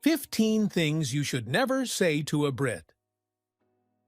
15 Things You Should Never Say to a Brit.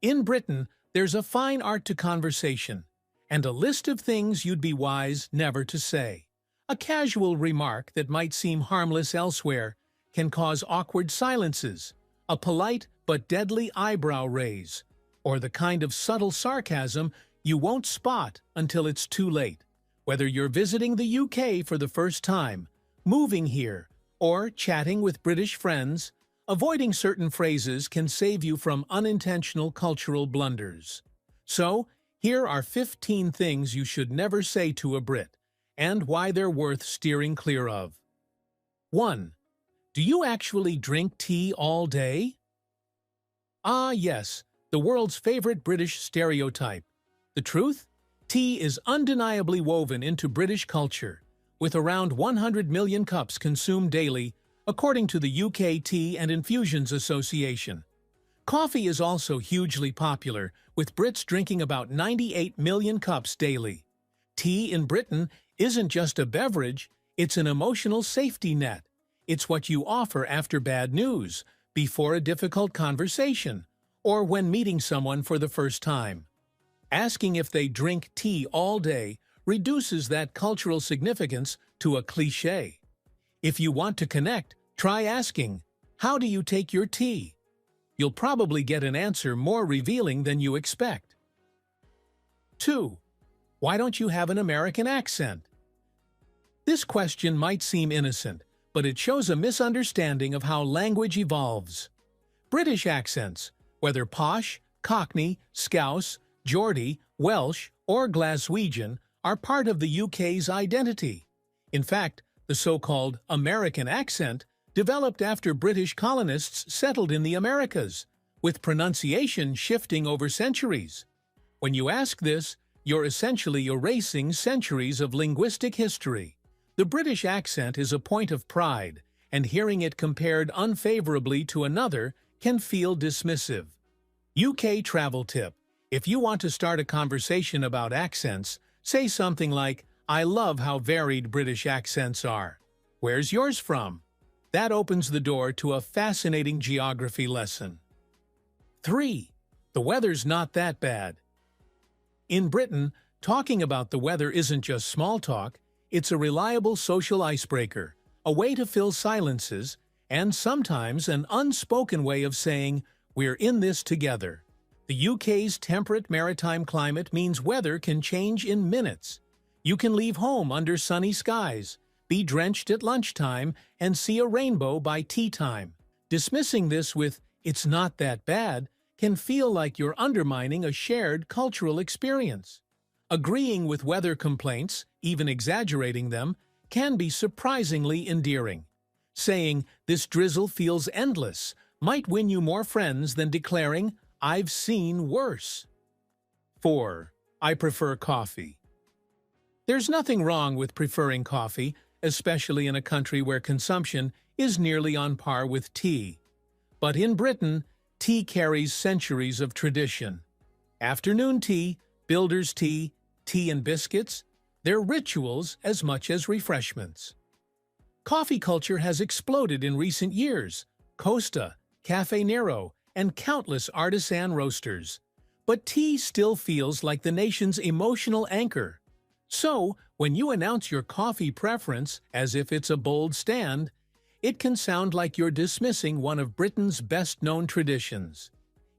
In Britain, there's a fine art to conversation, and a list of things you'd be wise never to say. A casual remark that might seem harmless elsewhere can cause awkward silences, a polite but deadly eyebrow raise, or the kind of subtle sarcasm you won't spot until it's too late. Whether you're visiting the UK for the first time, moving here, or chatting with British friends, avoiding certain phrases can save you from unintentional cultural blunders. So, here are 15 things you should never say to a Brit, and why they're worth steering clear of. 1. Do you actually drink tea all day? Ah, yes, the world's favorite British stereotype. The truth? Tea is undeniably woven into British culture, with around 100 million cups consumed daily, according to the UK Tea Infusions Association. Coffee is also hugely popular, with Brits drinking about 98 million cups daily. Tea in Britain isn't just a beverage, it's an emotional safety net. It's what you offer after bad news, before a difficult conversation, or when meeting someone for the first time. Asking if they drink tea all day reduces that cultural significance to a cliché. If you want to connect, try asking, "How do you take your tea?" You'll probably get an answer more revealing than you expect. 2. Why don't you have an American accent? This question might seem innocent, but it shows a misunderstanding of how language evolves. British accents, whether posh, Cockney, Scouse, Geordie, Welsh, or Glaswegian, are part of the UK's identity. In fact, the so-called American accent developed after British colonists settled in the Americas, with pronunciation shifting over centuries. When you ask this, you're essentially erasing centuries of linguistic history. The British accent is a point of pride, and hearing it compared unfavorably to another can feel dismissive. UK travel tip: if you want to start a conversation about accents, say something like, "I love how varied British accents are. Where's yours from?" That opens the door to a fascinating geography lesson. 3. The weather's not that bad. In Britain, talking about the weather isn't just small talk, it's a reliable social icebreaker, a way to fill silences, and sometimes an unspoken way of saying, "We're in this together." The UK's temperate maritime climate means weather can change in minutes. You can leave home under sunny skies, be drenched at lunchtime, and see a rainbow by tea time. Dismissing this with, "It's not that bad," can feel like you're undermining a shared cultural experience. Agreeing with weather complaints, even exaggerating them, can be surprisingly endearing. Saying, "This drizzle feels endless," might win you more friends than declaring, "I've seen worse." 4. I prefer coffee. There's nothing wrong with preferring coffee, especially in a country where consumption is nearly on par with tea. But in Britain, tea carries centuries of tradition. Afternoon tea, builder's tea, tea and biscuits, they're rituals as much as refreshments. Coffee culture has exploded in recent years: Costa, Cafe Nero, and countless artisan roasters. But tea still feels like the nation's emotional anchor. So, when you announce your coffee preference as if it's a bold stand, it can sound like you're dismissing one of Britain's best-known traditions.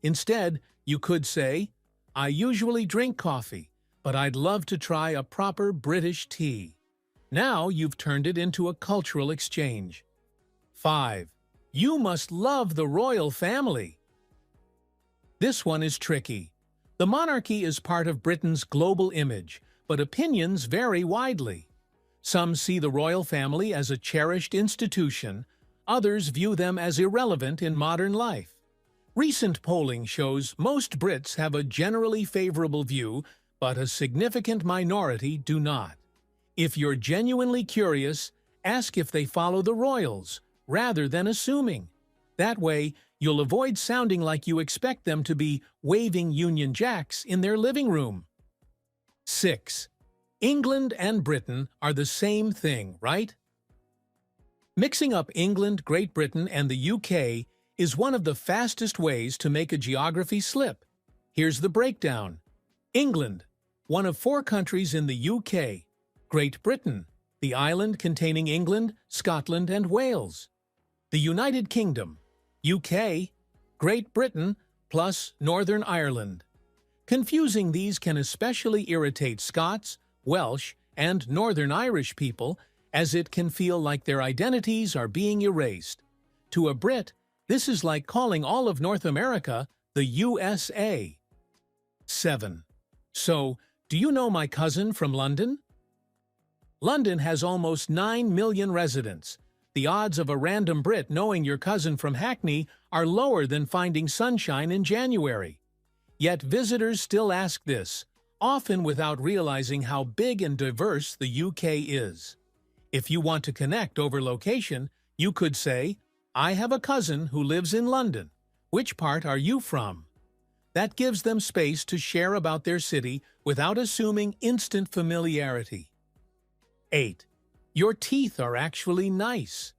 Instead, you could say, "I usually drink coffee, but I'd love to try a proper British tea." Now you've turned it into a cultural exchange. 5. You must love the royal family. This one is tricky. The monarchy is part of Britain's global image, but opinions vary widely. Some see the royal family as a cherished institution, others view them as irrelevant in modern life. Recent polling shows most Brits have a generally favorable view, but a significant minority do not. If you're genuinely curious, ask if they follow the royals, rather than assuming. That way, you'll avoid sounding like you expect them to be waving Union Jacks in their living room. 6. England and Britain are the same thing, right? Mixing up England, Great Britain, and the UK is one of the fastest ways to make a geography slip. Here's the breakdown. England, one of 4 countries in the UK. Great Britain, the island containing England, Scotland, and Wales. The United Kingdom, UK, Great Britain, plus Northern Ireland. Confusing these can especially irritate Scots, Welsh, and Northern Irish people, as it can feel like their identities are being erased. To a Brit, this is like calling all of North America the USA. 7. So, do you know my cousin from London? London has almost 9 million residents. The odds of a random Brit knowing your cousin from Hackney are lower than finding sunshine in January. Yet visitors still ask this, often without realizing how big and diverse the UK is. If you want to connect over location, you could say, "I have a cousin who lives in London. Which part are you from?" That gives them space to share about their city without assuming instant familiarity. 8. Your teeth are actually nice.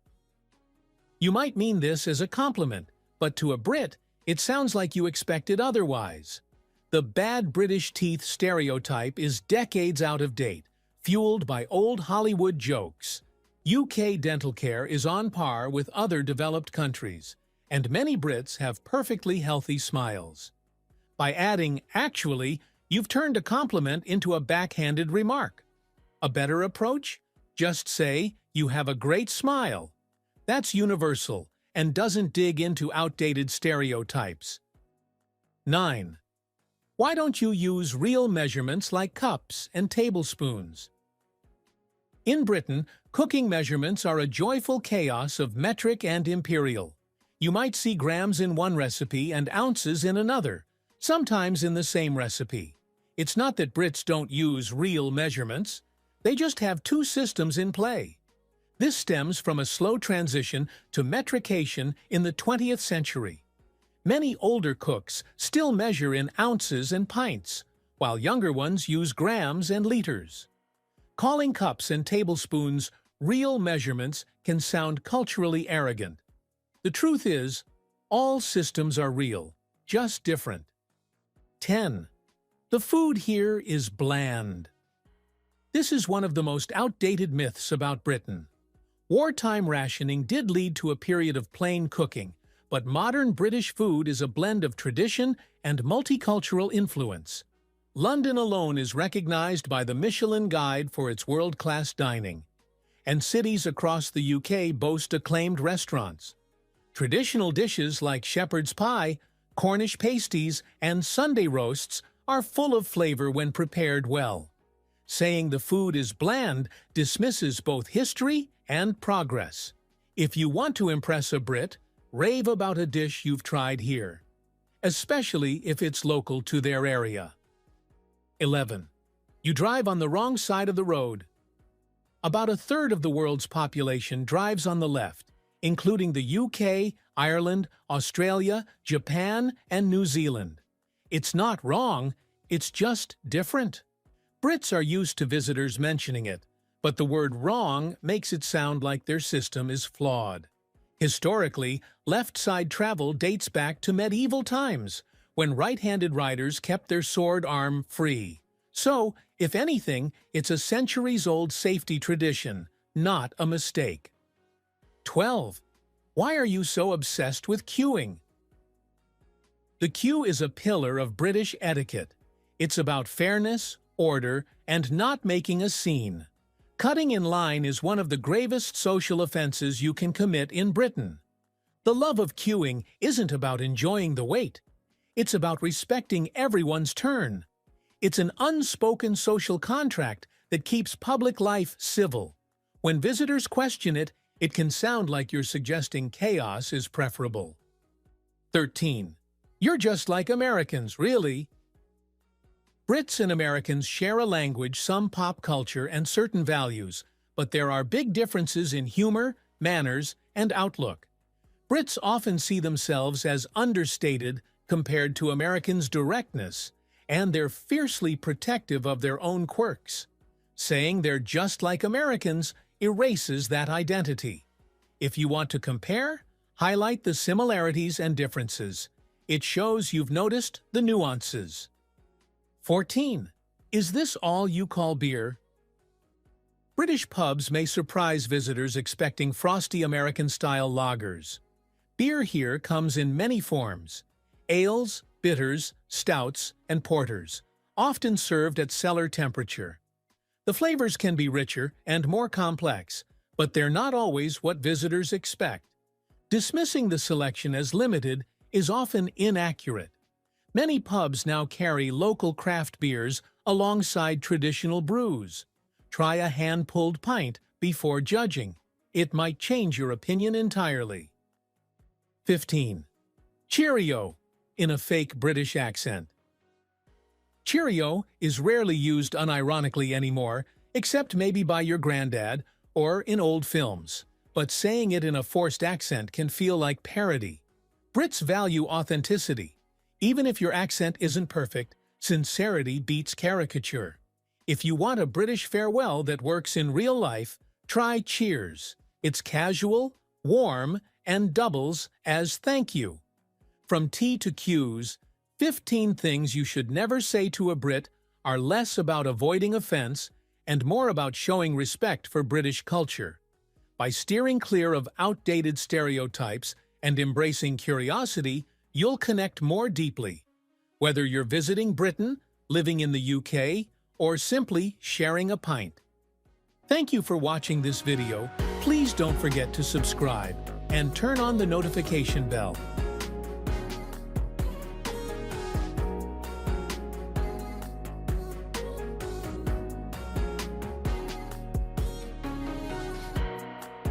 You might mean this as a compliment, but to a Brit, it sounds like you expected otherwise. The bad British teeth stereotype is decades out of date, fueled by old Hollywood jokes. UK dental care is on par with other developed countries, and many Brits have perfectly healthy smiles. By adding "actually," you've turned a compliment into a backhanded remark. A better approach? Just say, "You have a great smile." That's universal and doesn't dig into outdated stereotypes. 9. Why don't you use real measurements like cups and tablespoons? In Britain, cooking measurements are a joyful chaos of metric and imperial. You might see grams in one recipe and ounces in another, sometimes in the same recipe. It's not that Brits don't use real measurements. They just have 2 systems in play. This stems from a slow transition to metrication in the 20th century. Many older cooks still measure in ounces and pints, while younger ones use grams and liters. Calling cups and tablespoons real measurements can sound culturally arrogant. The truth is, all systems are real, just different. 10. The food here is bland. This is one of the most outdated myths about Britain. Wartime rationing did lead to a period of plain cooking, but modern British food is a blend of tradition and multicultural influence. London alone is recognized by the Michelin Guide for its world-class dining, and cities across the UK boast acclaimed restaurants. Traditional dishes like shepherd's pie, Cornish pasties, and Sunday roasts are full of flavor when prepared well. Saying the food is bland dismisses both history and progress. If you want to impress a Brit, rave about a dish you've tried here, especially if it's local to their area. 11. You drive on the wrong side of the road. About a third of the world's population drives on the left, including the UK, Ireland, Australia, Japan, and New Zealand. It's not wrong, it's just different. Brits are used to visitors mentioning it, but the word "wrong" makes it sound like their system is flawed. Historically, left-side travel dates back to medieval times, when right-handed riders kept their sword arm free. So, if anything, it's a centuries-old safety tradition, not a mistake. 12. Why are you so obsessed with queuing? The queue is a pillar of British etiquette. It's about fairness, order, and not making a scene. Cutting in line is one of the gravest social offenses you can commit in Britain. The love of queuing isn't about enjoying the wait. It's about respecting everyone's turn. It's an unspoken social contract that keeps public life civil. When visitors question it, it can sound like you're suggesting chaos is preferable. 13. You're just like Americans, really. Brits and Americans share a language, some pop culture, and certain values, but there are big differences in humor, manners, and outlook. Brits often see themselves as understated compared to Americans' directness, and they're fiercely protective of their own quirks. Saying they're just like Americans erases that identity. If you want to compare, highlight the similarities and differences. It shows you've noticed the nuances. 14. Is this all you call beer? British pubs may surprise visitors expecting frosty American-style lagers. Beer here comes in many forms: ales, bitters, stouts, and porters, often served at cellar temperature. The flavors can be richer and more complex, but they're not always what visitors expect. Dismissing the selection as limited is often inaccurate. Many pubs now carry local craft beers alongside traditional brews. Try a hand-pulled pint before judging. It might change your opinion entirely. 15. Cheerio, in a fake British accent. Cheerio is rarely used unironically anymore, except maybe by your granddad or in old films. But saying it in a forced accent can feel like parody. Brits value authenticity. Even if your accent isn't perfect, sincerity beats caricature. If you want a British farewell that works in real life, try cheers. It's casual, warm, and doubles as thank you. From tea to cues, 15 things you should never say to a Brit are less about avoiding offense and more about showing respect for British culture. By steering clear of outdated stereotypes and embracing curiosity, you'll connect more deeply. Whether you're visiting Britain, living in the UK, or simply sharing a pint. Thank you for watching this video. Please don't forget to subscribe and turn on the notification bell.